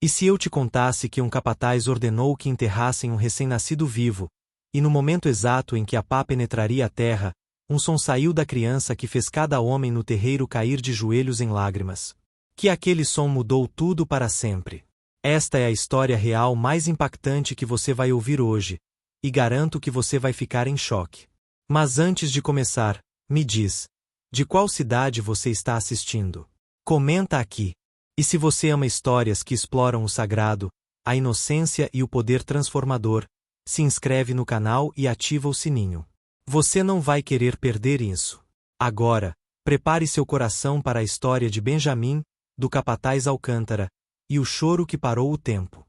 E se eu te contasse que um capataz ordenou que enterrassem um recém-nascido vivo, e no momento exato em que a pá penetraria a terra, um som saiu da criança que fez cada homem no terreiro cair de joelhos em lágrimas? Que aquele som mudou tudo para sempre. Esta é a história real mais impactante que você vai ouvir hoje, e garanto que você vai ficar em choque. Mas antes de começar, me diz, de qual cidade você está assistindo? Comenta aqui. E se você ama histórias que exploram o sagrado, a inocência e o poder transformador, se inscreve no canal e ativa o sininho. Você não vai querer perder isso. Agora, prepare seu coração para a história de Benjamim, do capataz Alcântara, e o choro que parou o tempo.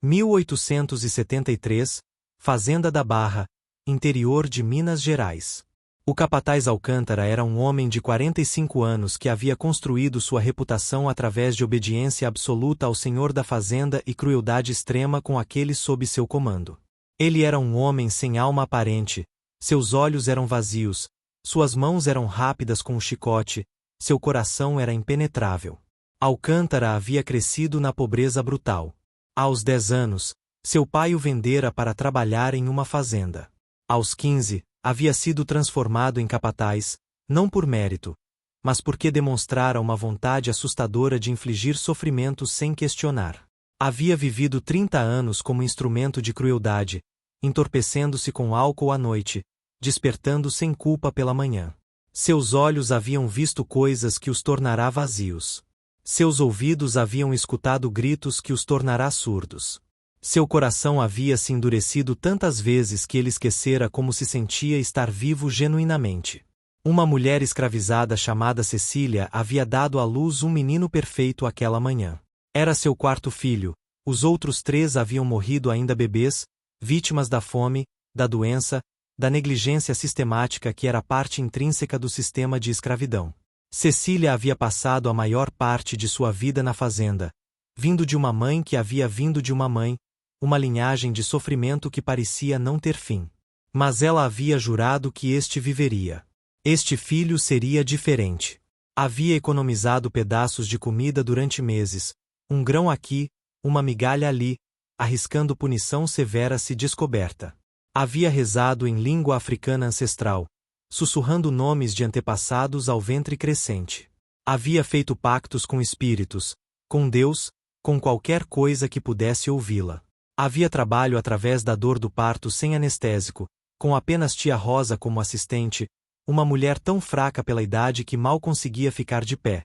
1873, Fazenda da Barra, interior de Minas Gerais. O capataz Alcântara era um homem de 45 anos que havia construído sua reputação através de obediência absoluta ao senhor da fazenda e crueldade extrema com aqueles sob seu comando. Ele era um homem sem alma aparente, seus olhos eram vazios, suas mãos eram rápidas com o chicote, seu coração era impenetrável. Alcântara havia crescido na pobreza brutal. Aos 10 anos, seu pai o vendera para trabalhar em uma fazenda. Aos 15, havia sido transformado em capataz, não por mérito, mas porque demonstrara uma vontade assustadora de infligir sofrimentos sem questionar. Havia vivido 30 anos como instrumento de crueldade, entorpecendo-se com álcool à noite, despertando sem culpa pela manhã. Seus olhos haviam visto coisas que os tornará vazios. Seus ouvidos haviam escutado gritos que os tornará surdos. Seu coração havia se endurecido tantas vezes que ele esquecera como se sentia estar vivo genuinamente. Uma mulher escravizada chamada Cecília havia dado à luz um menino perfeito aquela manhã. Era seu quarto filho, os outros 3 haviam morrido ainda bebês, vítimas da fome, da doença, da negligência sistemática que era parte intrínseca do sistema de escravidão. Cecília havia passado a maior parte de sua vida na fazenda, vindo de uma mãe que havia vindo de uma mãe, uma linhagem de sofrimento que parecia não ter fim. Mas ela havia jurado que este viveria. Este filho seria diferente. Havia economizado pedaços de comida durante meses, um grão aqui, uma migalha ali, arriscando punição severa se descoberta. Havia rezado em língua africana ancestral, sussurrando nomes de antepassados ao ventre crescente. Havia feito pactos com espíritos, com Deus, com qualquer coisa que pudesse ouvi-la. Havia trabalho através da dor do parto sem anestésico, com apenas tia Rosa como assistente, uma mulher tão fraca pela idade que mal conseguia ficar de pé,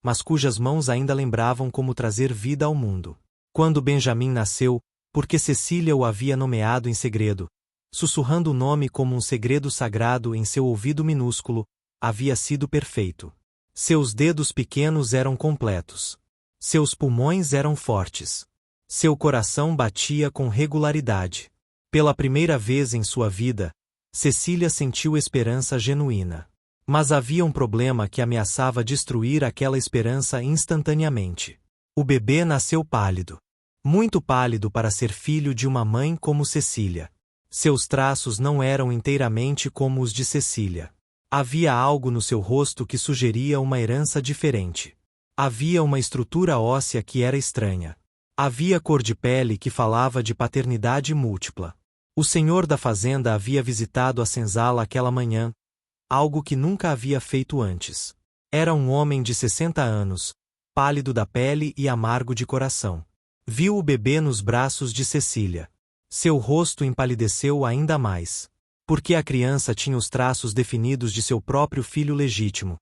mas cujas mãos ainda lembravam como trazer vida ao mundo. Quando Benjamim nasceu, porque Cecília o havia nomeado em segredo, sussurrando o nome como um segredo sagrado em seu ouvido minúsculo, havia sido perfeito. Seus dedos pequenos eram completos. Seus pulmões eram fortes. Seu coração batia com regularidade. Pela primeira vez em sua vida, Cecília sentiu esperança genuína. Mas havia um problema que ameaçava destruir aquela esperança instantaneamente. O bebê nasceu pálido. Muito pálido para ser filho de uma mãe como Cecília. Seus traços não eram inteiramente como os de Cecília. Havia algo no seu rosto que sugeria uma herança diferente. Havia uma estrutura óssea que era estranha. Havia cor de pele que falava de paternidade múltipla. O senhor da fazenda havia visitado a senzala aquela manhã, algo que nunca havia feito antes. Era um homem de 60 anos, pálido da pele e amargo de coração. Viu o bebê nos braços de Cecília. Seu rosto empalideceu ainda mais. Porque a criança tinha os traços definidos de seu próprio filho legítimo.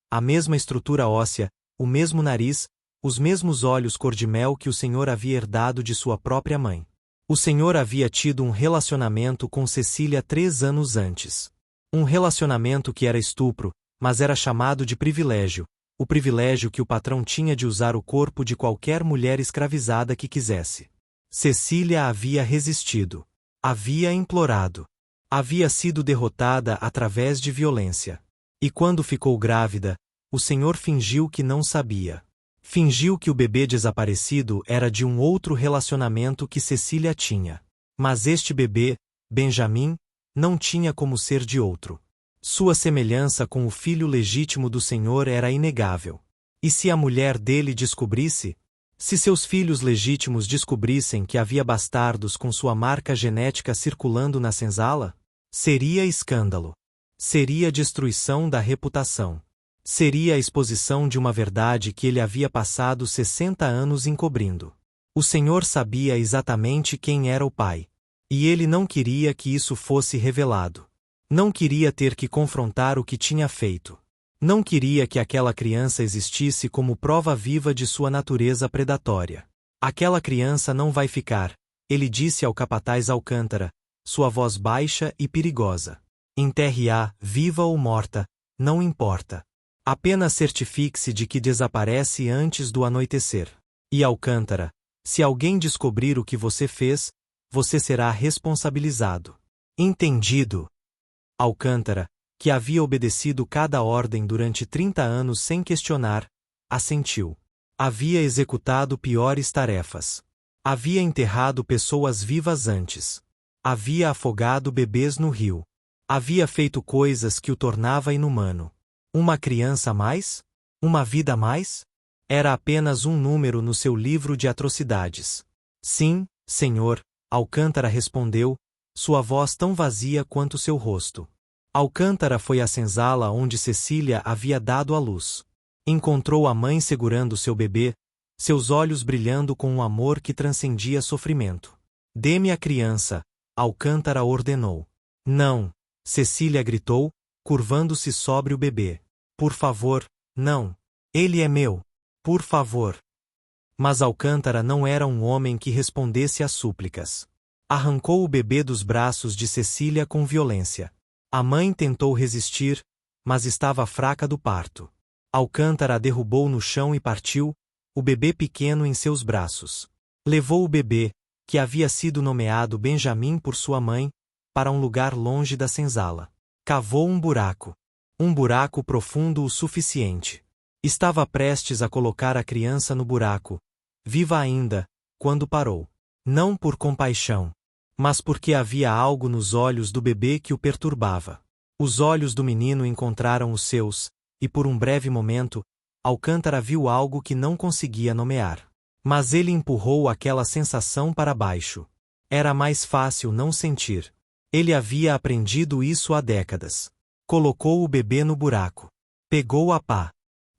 A mesma estrutura óssea, o mesmo nariz, os mesmos olhos cor-de-mel que o senhor havia herdado de sua própria mãe. O senhor havia tido um relacionamento com Cecília 3 anos antes. Um relacionamento que era estupro, mas era chamado de privilégio, o privilégio que o patrão tinha de usar o corpo de qualquer mulher escravizada que quisesse. Cecília havia resistido. Havia implorado. Havia sido derrotada através de violência. E quando ficou grávida, o senhor fingiu que não sabia. Fingiu que o bebê desaparecido era de um outro relacionamento que Cecília tinha. Mas este bebê, Benjamim, não tinha como ser de outro. Sua semelhança com o filho legítimo do Senhor era inegável. E se a mulher dele descobrisse? Se seus filhos legítimos descobrissem que havia bastardos com sua marca genética circulando na senzala, seria escândalo. Seria destruição da reputação. Seria a exposição de uma verdade que ele havia passado 60 anos encobrindo. O Senhor sabia exatamente quem era o pai. E ele não queria que isso fosse revelado. Não queria ter que confrontar o que tinha feito. Não queria que aquela criança existisse como prova viva de sua natureza predatória. Aquela criança não vai ficar, ele disse ao capataz Alcântara, sua voz baixa e perigosa. Enterre-a, viva ou morta, não importa. Apenas certifique-se de que desaparece antes do anoitecer. E Alcântara, se alguém descobrir o que você fez, você será responsabilizado. Entendido. Alcântara, que havia obedecido cada ordem durante 30 anos sem questionar, assentiu. Havia executado piores tarefas. Havia enterrado pessoas vivas antes. Havia afogado bebês no rio. Havia feito coisas que o tornava inumano. Uma criança a mais? Uma vida a mais? Era apenas um número no seu livro de atrocidades. Sim, senhor, Alcântara respondeu, sua voz tão vazia quanto seu rosto. Alcântara foi à senzala onde Cecília havia dado à luz. Encontrou a mãe segurando seu bebê, seus olhos brilhando com um amor que transcendia sofrimento. Dê-me a criança, Alcântara ordenou. Não, Cecília gritou, curvando-se sobre o bebê. Por favor, não. Ele é meu. Por favor. Mas Alcântara não era um homem que respondesse às súplicas. Arrancou o bebê dos braços de Cecília com violência. A mãe tentou resistir, mas estava fraca do parto. Alcântara a derrubou no chão e partiu, o bebê pequeno em seus braços. Levou o bebê, que havia sido nomeado Benjamim por sua mãe, para um lugar longe da senzala. Cavou um buraco profundo o suficiente. Estava prestes a colocar a criança no buraco, viva ainda, quando parou. Não por compaixão, mas porque havia algo nos olhos do bebê que o perturbava. Os olhos do menino encontraram os seus, e por um breve momento, Alcântara viu algo que não conseguia nomear. Mas ele empurrou aquela sensação para baixo. Era mais fácil não sentir. Ele havia aprendido isso há décadas. Colocou o bebê no buraco. Pegou a pá.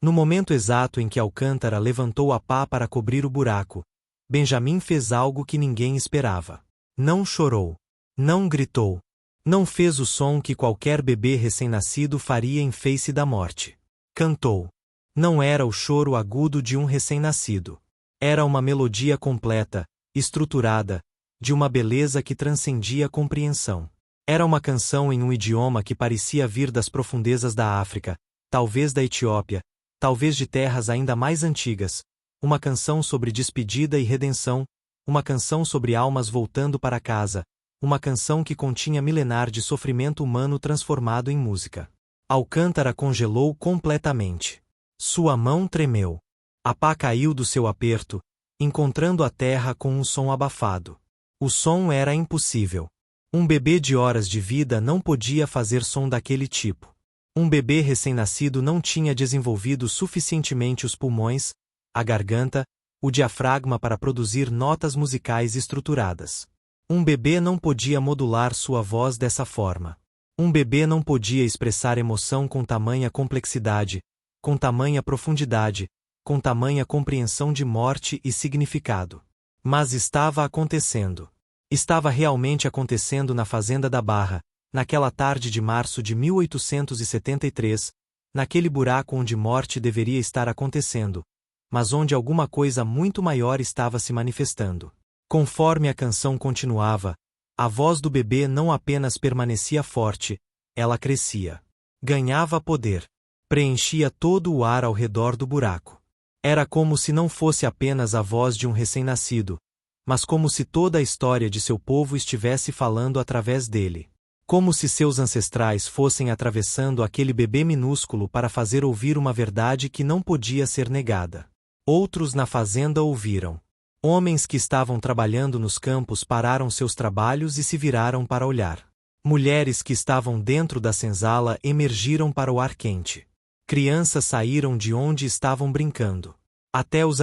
No momento exato em que Alcântara levantou a pá para cobrir o buraco, Benjamim fez algo que ninguém esperava. Não chorou. Não gritou. Não fez o som que qualquer bebê recém-nascido faria em face da morte. Cantou. Não era o choro agudo de um recém-nascido. Era uma melodia completa, estruturada, de uma beleza que transcendia a compreensão. Era uma canção em um idioma que parecia vir das profundezas da África, talvez da Etiópia, talvez de terras ainda mais antigas, uma canção sobre despedida e redenção, uma canção sobre almas voltando para casa, uma canção que continha milenar de sofrimento humano transformado em música. Alcântara congelou completamente. Sua mão tremeu. A pá caiu do seu aperto, encontrando a terra com um som abafado. O som era impossível. Um bebê de horas de vida não podia fazer som daquele tipo. Um bebê recém-nascido não tinha desenvolvido suficientemente os pulmões, a garganta, o diafragma para produzir notas musicais estruturadas. Um bebê não podia modular sua voz dessa forma. Um bebê não podia expressar emoção com tamanha complexidade, com tamanha profundidade, com tamanha compreensão de morte e significado. Mas estava acontecendo. Estava realmente acontecendo na fazenda da Barra, naquela tarde de março de 1873, naquele buraco onde morte deveria estar acontecendo, mas onde alguma coisa muito maior estava se manifestando. Conforme a canção continuava, a voz do bebê não apenas permanecia forte, ela crescia. Ganhava poder. Preenchia todo o ar ao redor do buraco. Era como se não fosse apenas a voz de um recém-nascido, mas como se toda a história de seu povo estivesse falando através dele. Como se seus ancestrais fossem atravessando aquele bebê minúsculo para fazer ouvir uma verdade que não podia ser negada. Outros na fazenda ouviram. Homens que estavam trabalhando nos campos pararam seus trabalhos e se viraram para olhar. Mulheres que estavam dentro da senzala emergiram para o ar quente. Crianças saíram de onde estavam brincando. Até os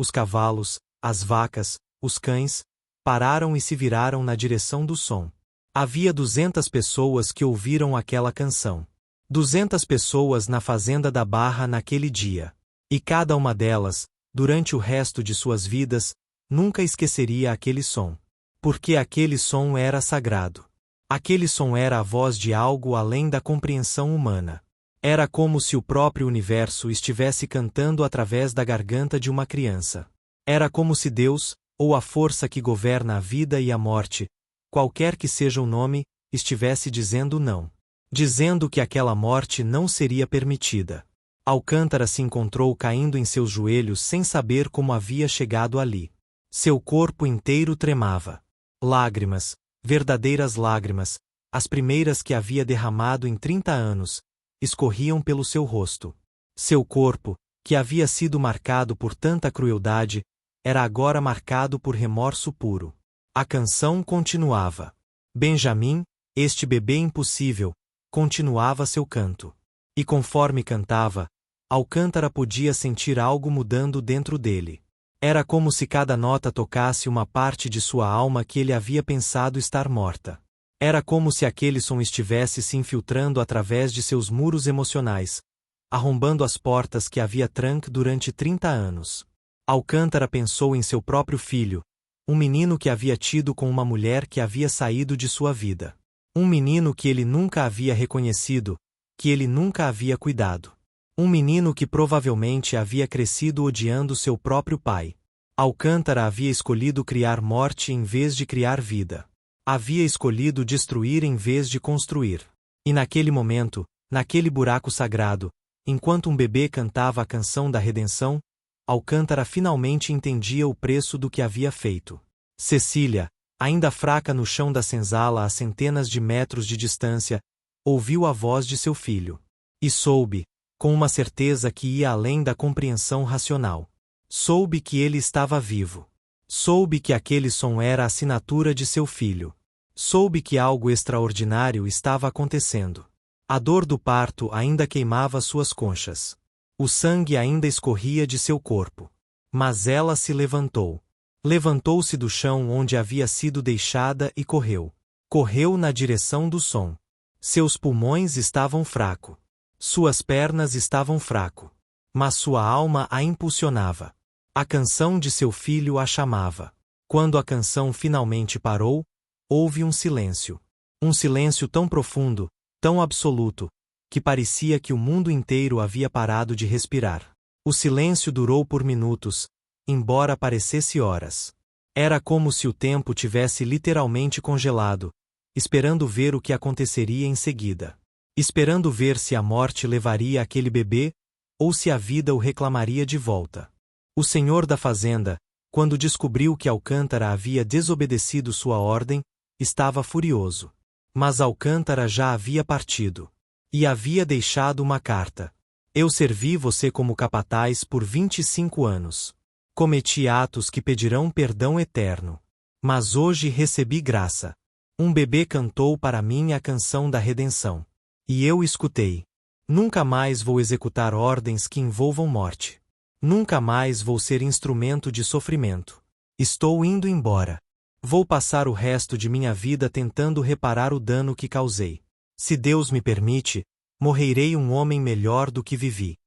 os cavalos, as vacas, os cães, pararam e se viraram na direção do som. Havia 200 pessoas que ouviram aquela canção. 200 pessoas na fazenda da Barra naquele dia. E cada uma delas, durante o resto de suas vidas, nunca esqueceria aquele som. Porque aquele som era sagrado. Aquele som era a voz de algo além da compreensão humana. Era como se o próprio universo estivesse cantando através da garganta de uma criança. Era como se Deus, ou a força que governa a vida e a morte, qualquer que seja o nome, estivesse dizendo não. Dizendo que aquela morte não seria permitida. Alcântara se encontrou caindo em seus joelhos sem saber como havia chegado ali. Seu corpo inteiro tremava. Lágrimas, verdadeiras lágrimas, as primeiras que havia derramado em 30 anos, escorriam pelo seu rosto. Seu corpo, que havia sido marcado por tanta crueldade, era agora marcado por remorso puro. A canção continuava. Benjamin, este bebê impossível, continuava seu canto. E conforme cantava, Alcântara podia sentir algo mudando dentro dele. Era como se cada nota tocasse uma parte de sua alma que ele havia pensado estar morta. Era como se aquele som estivesse se infiltrando através de seus muros emocionais, arrombando as portas que havia tranque durante 30 anos. Alcântara pensou em seu próprio filho, um menino que havia tido com uma mulher que havia saído de sua vida. Um menino que ele nunca havia reconhecido, que ele nunca havia cuidado. Um menino que provavelmente havia crescido odiando seu próprio pai. Alcântara havia escolhido criar morte em vez de criar vida. Havia escolhido destruir em vez de construir. E naquele momento, naquele buraco sagrado, enquanto um bebê cantava a canção da redenção, Alcântara finalmente entendia o preço do que havia feito. Cecília, ainda fraca no chão da senzala a centenas de metros de distância, ouviu a voz de seu filho. E soube, com uma certeza que ia além da compreensão racional. Soube que ele estava vivo. Soube que aquele som era a assinatura de seu filho. Soube que algo extraordinário estava acontecendo. A dor do parto ainda queimava suas conchas. O sangue ainda escorria de seu corpo. Mas ela se levantou. Levantou-se do chão onde havia sido deixada e correu. Correu na direção do som. Seus pulmões estavam fracos. Suas pernas estavam fracas. Mas sua alma a impulsionava. A canção de seu filho a chamava. Quando a canção finalmente parou, houve um silêncio. Um silêncio tão profundo, tão absoluto, que parecia que o mundo inteiro havia parado de respirar. O silêncio durou por minutos, embora parecesse horas. Era como se o tempo tivesse literalmente congelado, esperando ver o que aconteceria em seguida. Esperando ver se a morte levaria aquele bebê, ou se a vida o reclamaria de volta. O senhor da fazenda, quando descobriu que Alcântara havia desobedecido sua ordem, estava furioso. Mas Alcântara já havia partido. E havia deixado uma carta. Eu servi você como capataz por 25 anos. Cometi atos que pedirão perdão eterno. Mas hoje recebi graça. Um bebê cantou para mim a canção da redenção. E eu escutei. Nunca mais vou executar ordens que envolvam morte. Nunca mais vou ser instrumento de sofrimento. Estou indo embora. Vou passar o resto de minha vida tentando reparar o dano que causei. Se Deus me permite, morrerei um homem melhor do que vivi.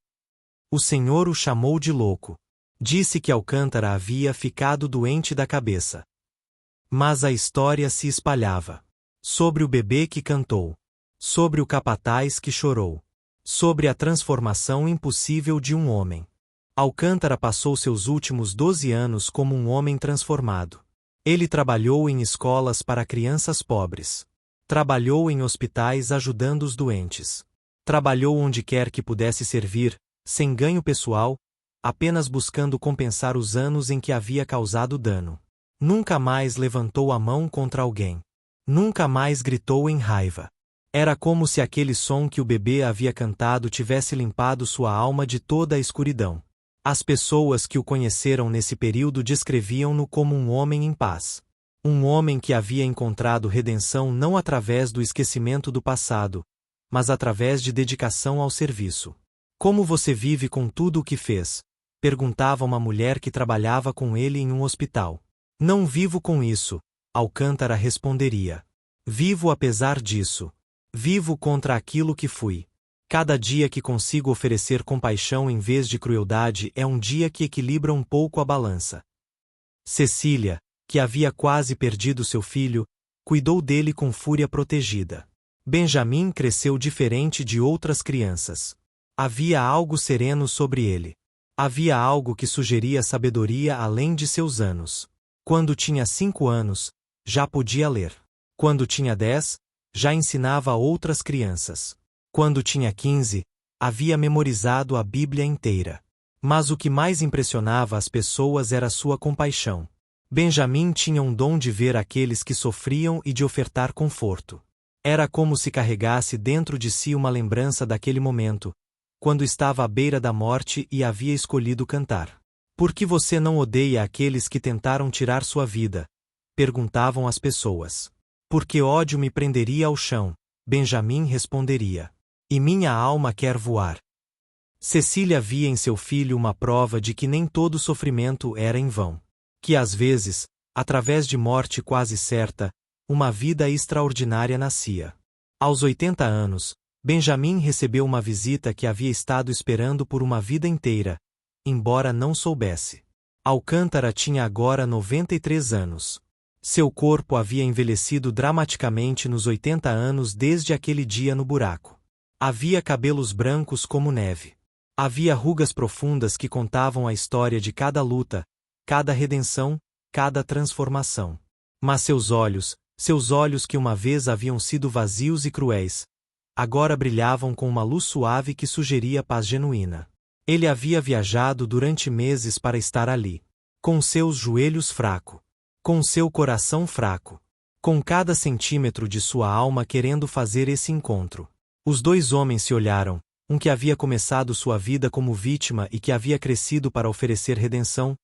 O Senhor o chamou de louco. Disse que Alcântara havia ficado doente da cabeça. Mas a história se espalhava. Sobre o bebê que cantou. Sobre o capataz que chorou. Sobre a transformação impossível de um homem. Alcântara passou seus últimos 12 anos como um homem transformado. Ele trabalhou em escolas para crianças pobres. Trabalhou em hospitais ajudando os doentes. Trabalhou onde quer que pudesse servir, sem ganho pessoal, apenas buscando compensar os anos em que havia causado dano. Nunca mais levantou a mão contra alguém. Nunca mais gritou em raiva. Era como se aquele som que o bebê havia cantado tivesse limpado sua alma de toda a escuridão. As pessoas que o conheceram nesse período descreviam-no como um homem em paz. Um homem que havia encontrado redenção não através do esquecimento do passado, mas através de dedicação ao serviço. Como você vive com tudo o que fez? perguntava uma mulher que trabalhava com ele em um hospital. Não vivo com isso, Alcântara responderia. Vivo apesar disso. Vivo contra aquilo que fui. Cada dia que consigo oferecer compaixão em vez de crueldade é um dia que equilibra um pouco a balança. Cecília, que havia quase perdido seu filho, cuidou dele com fúria protegida. Benjamin cresceu diferente de outras crianças. Havia algo sereno sobre ele. Havia algo que sugeria sabedoria além de seus anos. Quando tinha 5 anos, já podia ler. Quando tinha 10, já ensinava a outras crianças. Quando tinha 15, havia memorizado a Bíblia inteira. Mas o que mais impressionava as pessoas era sua compaixão. Benjamin tinha um dom de ver aqueles que sofriam e de ofertar conforto. Era como se carregasse dentro de si uma lembrança daquele momento, quando estava à beira da morte e havia escolhido cantar. Por que você não odeia aqueles que tentaram tirar sua vida? Perguntavam as pessoas. Porque ódio me prenderia ao chão, Benjamin responderia. E minha alma quer voar. Cecília via em seu filho uma prova de que nem todo sofrimento era em vão. Que às vezes, através de morte quase certa, uma vida extraordinária nascia. Aos 80 anos, Benjamin recebeu uma visita que havia estado esperando por uma vida inteira, embora não soubesse. Alcântara tinha agora 93 anos. Seu corpo havia envelhecido dramaticamente nos 80 anos desde aquele dia no buraco. Havia cabelos brancos como neve. Havia rugas profundas que contavam a história de cada luta, cada redenção, cada transformação. Mas seus olhos que uma vez haviam sido vazios e cruéis, agora brilhavam com uma luz suave que sugeria paz genuína. Ele havia viajado durante meses para estar ali. Com seus joelhos fracos. Com seu coração fraco. Com cada centímetro de sua alma querendo fazer esse encontro. Os dois homens se olharam, um que havia começado sua vida como vítima e que havia crescido para oferecer redenção,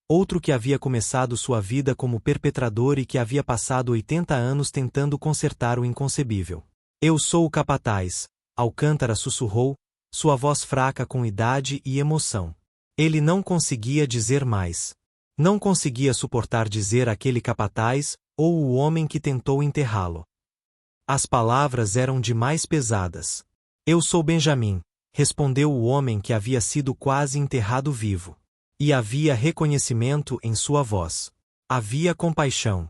outro que havia começado sua vida como perpetrador e que havia passado 80 anos tentando consertar o inconcebível. Eu sou o capataz, Alcântara sussurrou, sua voz fraca com idade e emoção. Ele não conseguia dizer mais. Não conseguia suportar dizer aquele capataz, ou o homem que tentou enterrá-lo. As palavras eram demais pesadas. Eu sou Benjamin, respondeu o homem que havia sido quase enterrado vivo. E havia reconhecimento em sua voz. Havia compaixão.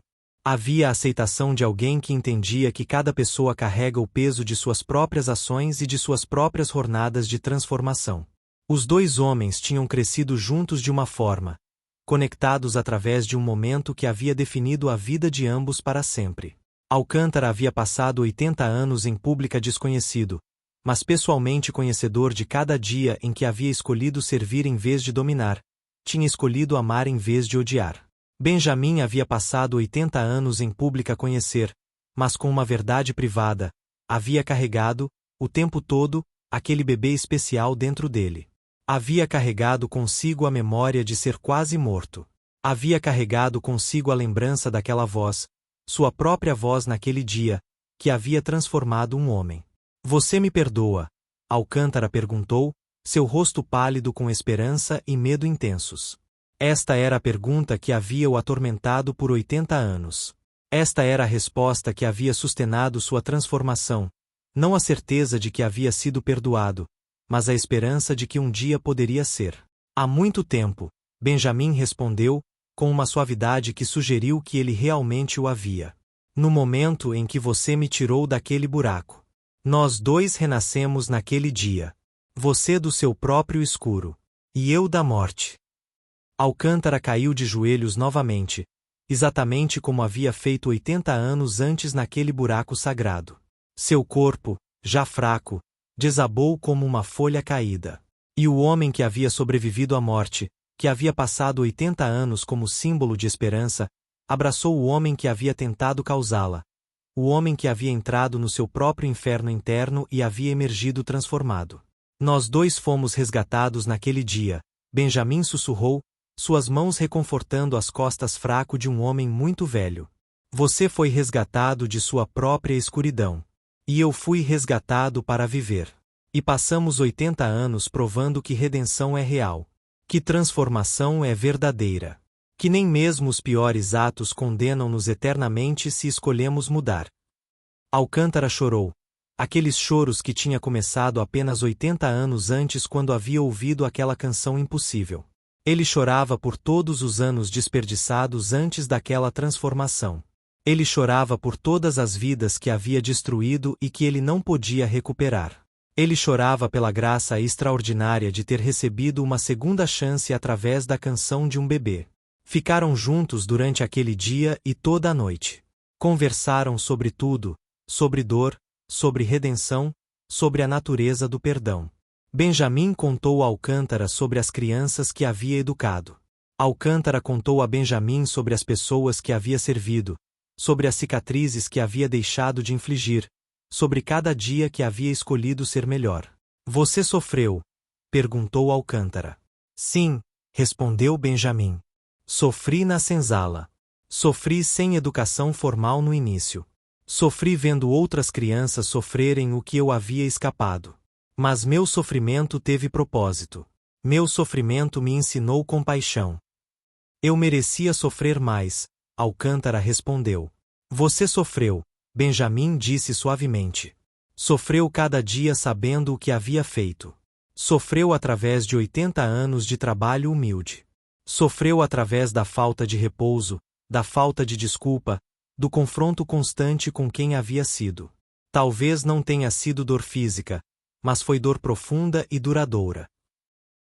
Havia a aceitação de alguém que entendia que cada pessoa carrega o peso de suas próprias ações e de suas próprias jornadas de transformação. Os dois homens tinham crescido juntos de uma forma, conectados através de um momento que havia definido a vida de ambos para sempre. Alcântara havia passado 80 anos em pública desconhecido, mas pessoalmente conhecedor de cada dia em que havia escolhido servir em vez de dominar, tinha escolhido amar em vez de odiar. Benjamin havia passado 80 anos em pública a conhecer, mas com uma verdade privada, havia carregado, o tempo todo, aquele bebê especial dentro dele. Havia carregado consigo a memória de ser quase morto. Havia carregado consigo a lembrança daquela voz, sua própria voz naquele dia, que havia transformado um homem. Você me perdoa? Alcântara perguntou, seu rosto pálido com esperança e medo intensos. Esta era a pergunta que havia o atormentado por 80 anos. Esta era a resposta que havia sustenado sua transformação, não a certeza de que havia sido perdoado, mas a esperança de que um dia poderia ser. Há muito tempo, Benjamin respondeu, com uma suavidade que sugeriu que ele realmente o havia. No momento em que você me tirou daquele buraco. Nós dois renascemos naquele dia. Você do seu próprio escuro. E eu da morte. Alcântara caiu de joelhos novamente, exatamente como havia feito 80 anos antes naquele buraco sagrado. Seu corpo, já fraco, desabou como uma folha caída. E o homem que havia sobrevivido à morte, que havia passado 80 anos como símbolo de esperança, abraçou o homem que havia tentado causá-la, o homem que havia entrado no seu próprio inferno interno e havia emergido transformado. Nós dois fomos resgatados naquele dia, Benjamin sussurrou, suas mãos reconfortando as costas fraco de um homem muito velho. Você foi resgatado de sua própria escuridão. E eu fui resgatado para viver. E passamos 80 anos provando que redenção é real. Que transformação é verdadeira! Que nem mesmo os piores atos condenam-nos eternamente se escolhemos mudar. Alcântara chorou. Aqueles choros que tinha começado apenas 80 anos antes quando havia ouvido aquela canção impossível. Ele chorava por todos os anos desperdiçados antes daquela transformação. Ele chorava por todas as vidas que havia destruído e que ele não podia recuperar. Ele chorava pela graça extraordinária de ter recebido uma segunda chance através da canção de um bebê. Ficaram juntos durante aquele dia e toda a noite. Conversaram sobre tudo, sobre dor, sobre redenção, sobre a natureza do perdão. Benjamim contou a Alcântara sobre as crianças que havia educado. Alcântara contou a Benjamim sobre as pessoas que havia servido, sobre as cicatrizes que havia deixado de infligir, sobre cada dia que havia escolhido ser melhor. Você sofreu? Perguntou Alcântara. Sim, respondeu Benjamim. Sofri na senzala. Sofri sem educação formal no início. Sofri vendo outras crianças sofrerem o que eu havia escapado. Mas meu sofrimento teve propósito. Meu sofrimento me ensinou compaixão. Eu merecia sofrer mais, Alcântara respondeu. Você sofreu, Benjamim disse suavemente. Sofreu cada dia sabendo o que havia feito. Sofreu através de 80 anos de trabalho humilde. Sofreu através da falta de repouso, da falta de desculpa, do confronto constante com quem havia sido. Talvez não tenha sido dor física, mas foi dor profunda e duradoura.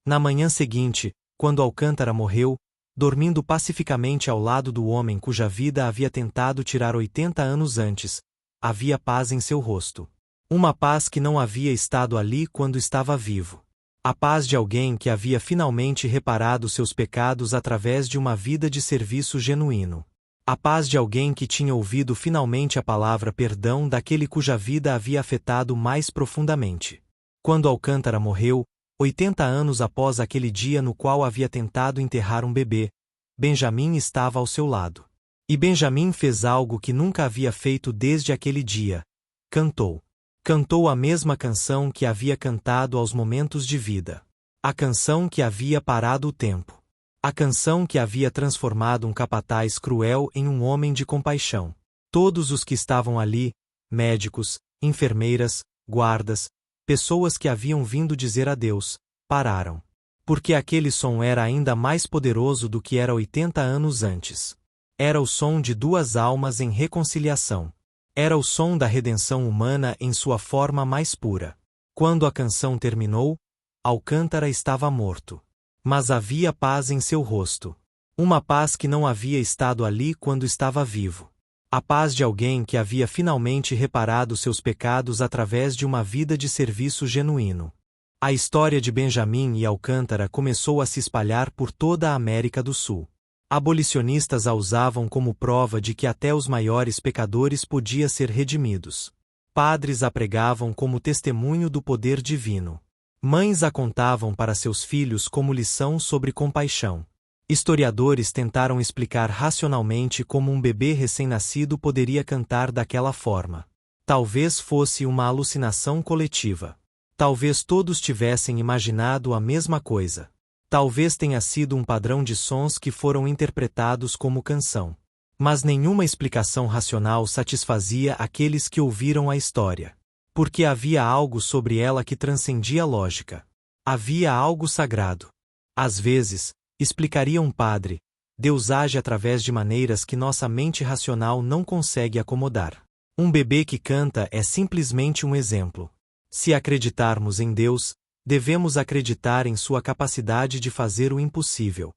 Na manhã seguinte, quando Alcântara morreu, dormindo pacificamente ao lado do homem cuja vida havia tentado tirar 80 anos antes, havia paz em seu rosto. Uma paz que não havia estado ali quando estava vivo. A paz de alguém que havia finalmente reparado seus pecados através de uma vida de serviço genuíno. A paz de alguém que tinha ouvido finalmente a palavra perdão daquele cuja vida havia afetado mais profundamente. Quando Alcântara morreu, 80 anos após aquele dia no qual havia tentado enterrar um bebê, Benjamim estava ao seu lado. E Benjamim fez algo que nunca havia feito desde aquele dia. Cantou. Cantou a mesma canção que havia cantado aos momentos de vida. A canção que havia parado o tempo. A canção que havia transformado um capataz cruel em um homem de compaixão. Todos os que estavam ali, médicos, enfermeiras, guardas, pessoas que haviam vindo dizer adeus, pararam. Porque aquele som era ainda mais poderoso do que era 80 anos antes. Era o som de duas almas em reconciliação. Era o som da redenção humana em sua forma mais pura. Quando a canção terminou, Alcântara estava morto. Mas havia paz em seu rosto. Uma paz que não havia estado ali quando estava vivo. A paz de alguém que havia finalmente reparado seus pecados através de uma vida de serviço genuíno. A história de Benjamim e Alcântara começou a se espalhar por toda a América do Sul. Abolicionistas a usavam como prova de que até os maiores pecadores podiam ser redimidos. Padres a pregavam como testemunho do poder divino. Mães a contavam para seus filhos como lição sobre compaixão. Historiadores tentaram explicar racionalmente como um bebê recém-nascido poderia cantar daquela forma. Talvez fosse uma alucinação coletiva. Talvez todos tivessem imaginado a mesma coisa. Talvez tenha sido um padrão de sons que foram interpretados como canção. Mas nenhuma explicação racional satisfazia aqueles que ouviram a história. Porque havia algo sobre ela que transcendia a lógica. Havia algo sagrado. Às vezes, explicaria um padre, Deus age através de maneiras que nossa mente racional não consegue acomodar. Um bebê que canta é simplesmente um exemplo. Se acreditarmos em Deus, devemos acreditar em sua capacidade de fazer o impossível.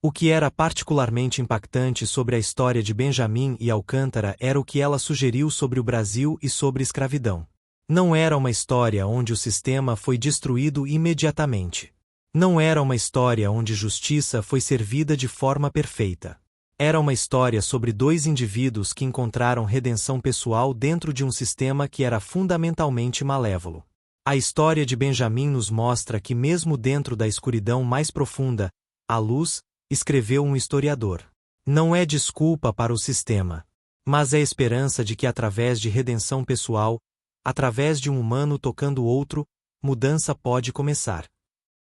O que era particularmente impactante sobre a história de Benjamim e Alcântara era o que ela sugeriu sobre o Brasil e sobre escravidão. Não era uma história onde o sistema foi destruído imediatamente. Não era uma história onde justiça foi servida de forma perfeita. Era uma história sobre dois indivíduos que encontraram redenção pessoal dentro de um sistema que era fundamentalmente malévolo. A história de Benjamim nos mostra que mesmo dentro da escuridão mais profunda, a luz, escreveu um historiador. Não é desculpa para o sistema, mas é esperança de que através de redenção pessoal, através de um humano tocando outro, mudança pode começar.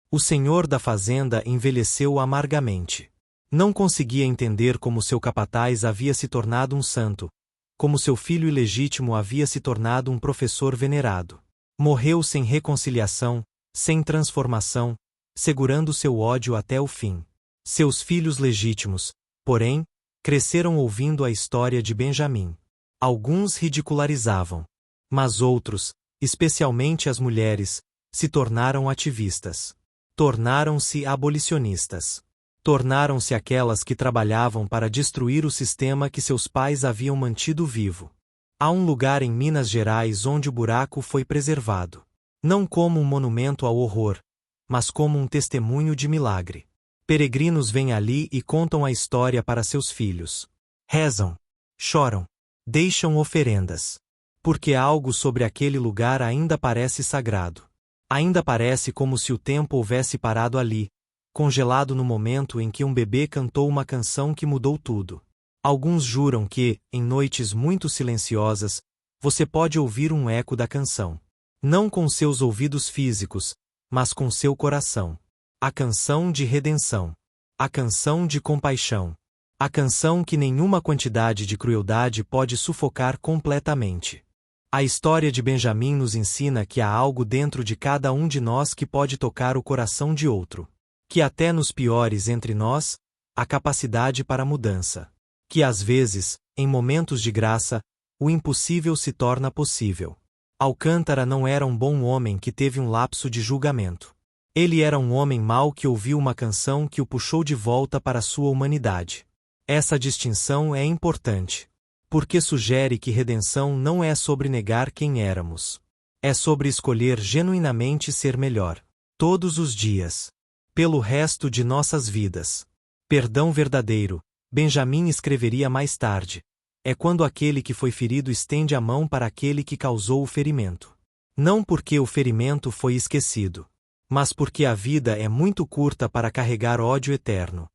O senhor da fazenda envelheceu amargamente. Não conseguia entender como seu capataz havia se tornado um santo, como seu filho ilegítimo havia se tornado um professor venerado. Morreu sem reconciliação, sem transformação, segurando seu ódio até o fim. Seus filhos legítimos, porém, cresceram ouvindo a história de Benjamim. Alguns ridicularizavam, mas outros, especialmente as mulheres, se tornaram ativistas. Tornaram-se abolicionistas. Tornaram-se aquelas que trabalhavam para destruir o sistema que seus pais haviam mantido vivo. Há um lugar em Minas Gerais onde o buraco foi preservado. Não como um monumento ao horror, mas como um testemunho de milagre. Peregrinos vêm ali e contam a história para seus filhos. Rezam, choram, deixam oferendas. Porque algo sobre aquele lugar ainda parece sagrado. Ainda parece como se o tempo houvesse parado ali, congelado no momento em que um bebê cantou uma canção que mudou tudo. Alguns juram que, em noites muito silenciosas, você pode ouvir um eco da canção. Não com seus ouvidos físicos, mas com seu coração. A canção de redenção. A canção de compaixão. A canção que nenhuma quantidade de crueldade pode sufocar completamente. A história de Benjamim nos ensina que há algo dentro de cada um de nós que pode tocar o coração de outro. Que até nos piores entre nós, há capacidade para mudança. Que às vezes, em momentos de graça, o impossível se torna possível. Alcântara não era um bom homem que teve um lapso de julgamento. Ele era um homem mau que ouviu uma canção que o puxou de volta para sua humanidade. Essa distinção é importante. Porque sugere que redenção não é sobre negar quem éramos. É sobre escolher genuinamente ser melhor. Todos os dias. Pelo resto de nossas vidas. Perdão verdadeiro, Benjamim escreveria mais tarde. É quando aquele que foi ferido estende a mão para aquele que causou o ferimento. Não porque o ferimento foi esquecido. Mas porque a vida é muito curta para carregar ódio eterno.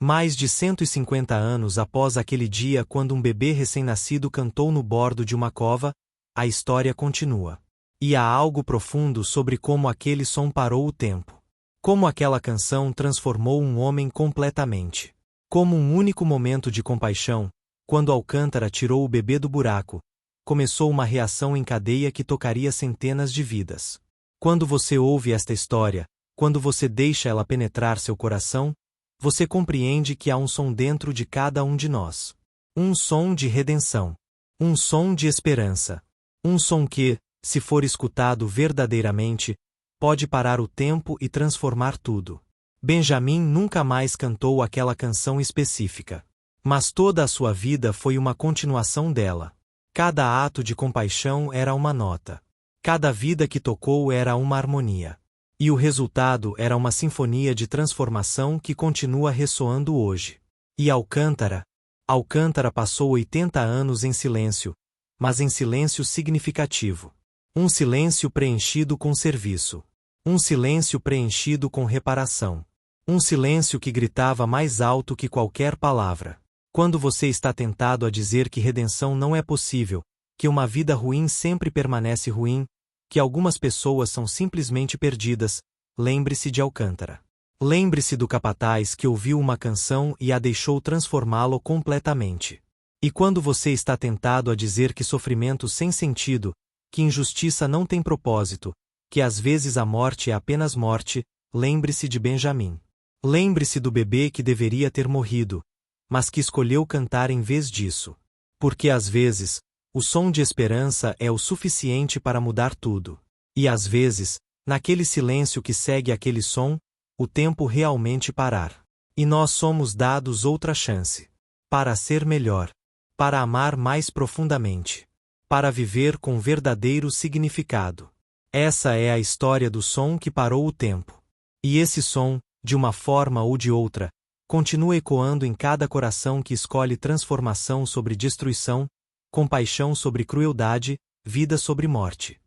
Mais de 150 anos após aquele dia quando um bebê recém-nascido cantou no bordo de uma cova, a história continua. E há algo profundo sobre como aquele som parou o tempo. Como aquela canção transformou um homem completamente. Como um único momento de compaixão, quando Alcântara tirou o bebê do buraco, começou uma reação em cadeia que tocaria centenas de vidas. Quando você ouve esta história, quando você deixa ela penetrar seu coração, você compreende que há um som dentro de cada um de nós. Um som de redenção. Um som de esperança. Um som que, se for escutado verdadeiramente, pode parar o tempo e transformar tudo. Benjamim nunca mais cantou aquela canção específica. Mas toda a sua vida foi uma continuação dela. Cada ato de compaixão era uma nota. Cada vida que tocou era uma harmonia. E o resultado era uma sinfonia de transformação que continua ressoando hoje. E Alcântara passou 80 anos em silêncio, mas em silêncio significativo. Um silêncio preenchido com serviço. Um silêncio preenchido com reparação. Um silêncio que gritava mais alto que qualquer palavra. Quando você está tentado a dizer que redenção não é possível, que uma vida ruim sempre permanece ruim, que algumas pessoas são simplesmente perdidas, lembre-se de Alcântara. Lembre-se do capataz que ouviu uma canção e a deixou transformá-lo completamente. E quando você está tentado a dizer que sofrimento sem sentido, que injustiça não tem propósito, que às vezes a morte é apenas morte, lembre-se de Benjamim. Lembre-se do bebê que deveria ter morrido, mas que escolheu cantar em vez disso. Porque às vezes, o som de esperança é o suficiente para mudar tudo. E às vezes, naquele silêncio que segue aquele som, o tempo realmente parar. E nós somos dados outra chance. Para ser melhor. Para amar mais profundamente. Para viver com verdadeiro significado. Essa é a história do som que parou o tempo. E esse som, de uma forma ou de outra, continua ecoando em cada coração que escolhe transformação sobre destruição, compaixão sobre crueldade, vida sobre morte.